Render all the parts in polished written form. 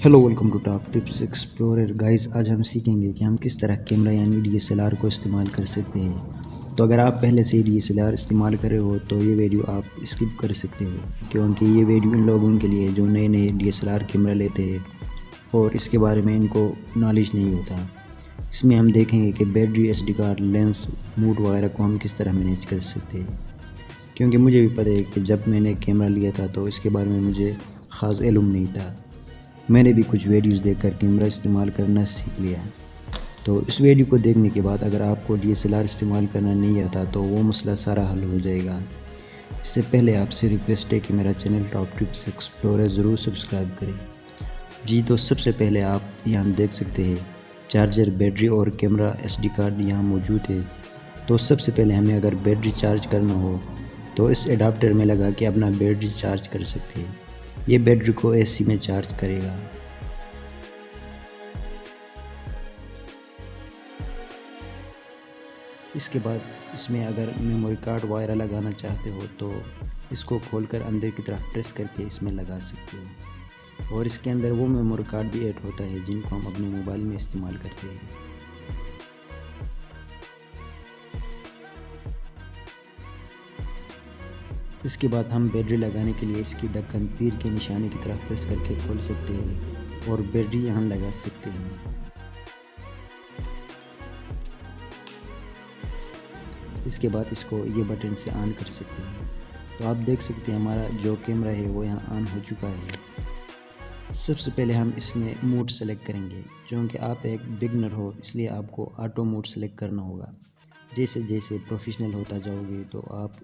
Hello welcome to top tips explorer guys. आज हम सीखेंगे कि हम किस तरह कैमरा यानी DSLR को इस्तेमाल कर सकते हैं। तो अगर आप पहले से ही DSLR इस्तेमाल कर रहे हो तो ये वीडियो आप स्किप कर सकते हो, क्योंकि ये वीडियो इन लोगों के लिए जो नए नए DSLR कैमरा लेते हैं और इसके बारे में इनको नॉलेज नहीं होता। इसमें हम देखेंगे कि battery, SD card, lens, mood वगैरह को हम किस तरह मैनेज कर सकते हैं। क्योंकि मुझे भी पता है कि जब मैंने कैमरा लिया था तो इसके बारे में मुझे ख़ास इल्म नहीं था। मैंने भी कुछ वीडियोस देखकर कैमरा इस्तेमाल करना सीख लिया है। तो इस वीडियो को देखने के बाद अगर आपको DSLR इस्तेमाल करना नहीं आता तो वो मसला सारा हल हो जाएगा। इससे पहले आपसे रिक्वेस्ट है कि मेरा चैनल टॉप टिप्स एक्सप्लोरर ज़रूर सब्सक्राइब करें। जी, तो सबसे पहले आप यहाँ देख सकते हैं चार्जर, बैटरी और कैमरा SD कार्ड यहाँ मौजूद है। तो सबसे पहले हमें अगर बैटरी चार्ज करना हो तो इस एडाप्टर में लगा के अपना बैटरी चार्ज कर सकते हैं। ये बैटरी को AC में चार्ज करेगा। इसके बाद इसमें अगर मेमोरी कार्ड वगैरह लगाना चाहते हो तो इसको खोलकर अंदर की तरफ प्रेस करके इसमें लगा सकते हो। और इसके अंदर वो मेमोरी कार्ड भी ऐड होता है जिनको हम अपने मोबाइल में इस्तेमाल करते हैं। इसके बाद हम बैटरी लगाने के लिए इसकी ढक्कन तीर के निशाने की तरफ प्रेस करके खोल सकते हैं और बैटरी यहाँ लगा सकते हैं। इसके बाद इसको ये बटन से ऑन कर सकते हैं। तो आप देख सकते हैं हमारा जो कैमरा है वो यहाँ ऑन हो चुका है। सबसे पहले हम इसमें मोड सेलेक्ट करेंगे। क्योंकि आप एक बिगनर हो इसलिए आपको ऑटो मोड सेलेक्ट करना होगा। जैसे जैसे प्रोफेशनल होता जाओगे तो आप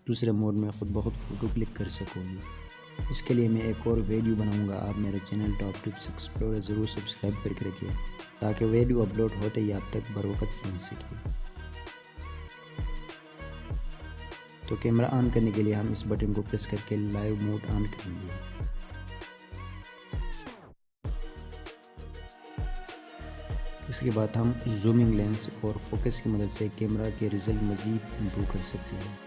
दूसरे मोड में खुद बहुत फ़ोटो क्लिक कर सकोगे। इसके लिए मैं एक और वीडियो बनाऊंगा। आप मेरे चैनल टॉप टिप्स एक्सप्लोरर ज़रूर सब्सक्राइब करके रखिए ताकि वीडियो अपलोड होते ही आप तक बरवकत पहुंच सके। तो कैमरा ऑन करने के लिए हम इस बटन को प्रेस करके लाइव मोड ऑन करेंगे। इसके बाद हम जूमिंग लेंस और फोकस की मदद से कैमरा के रिजल्ट मज़ीद इम्प्रूव कर सकते हैं।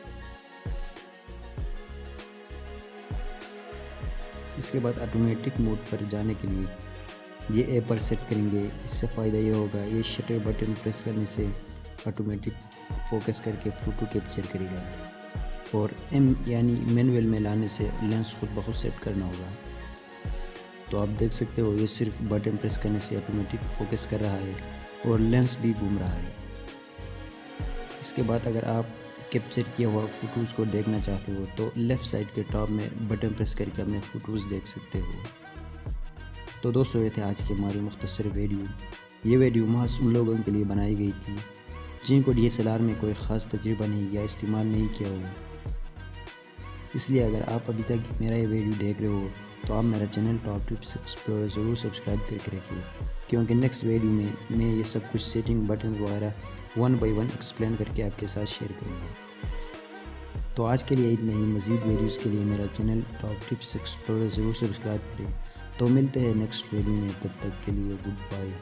इसके बाद ऑटोमेटिक मोड पर जाने के लिए ये ए पर सेट करेंगे। इससे फ़ायदा ये होगा, ये शटर बटन प्रेस करने से ऑटोमेटिक फोकस करके फ़ोटो कैप्चर करेगा। और M यानी मैनुअल में लाने से लेंस खुद बहुत सेट करना होगा। तो आप देख सकते हो ये सिर्फ बटन प्रेस करने से ऑटोमेटिक फोकस कर रहा है और लेंस भी घूम रहा है। इसके बाद अगर आप कैप्चर किया हुआ फ़ोटोज़ को देखना चाहते हो तो लेफ़्ट साइड के टॉप में बटन प्रेस करके अपने फ़ोटोज़ देख सकते हो। तो दोस्तों, ये थे आज की हमारी मुख्तसर वीडियो। ये वीडियो महज उन लोगों के लिए बनाई गई थी जिनको DSLR में कोई ख़ास तजुर्बा नहीं या इस्तेमाल नहीं किया हो। इसलिए अगर आप अभी तक मेरा ये वीडियो देख रहे हो तो आप मेरा चैनल टॉप टिप्स एक्सप्लोरर ज़रूर सब्सक्राइब करके रखिए, क्योंकि नेक्स्ट वीडियो में मैं ये सब कुछ सेटिंग, बटन वगैरह 1 बाय 1 एक्सप्लेन करके आपके साथ शेयर करूँगा। तो आज के लिए इतना ही। मज़ीद वीडियोज़ के लिए मेरा चैनल टॉप टिप्स एक्सप्लोरर ज़रूर सब्सक्राइब करें। तो मिलते हैं नेक्स्ट वीडियो में, तब तक के लिए गुड बाय।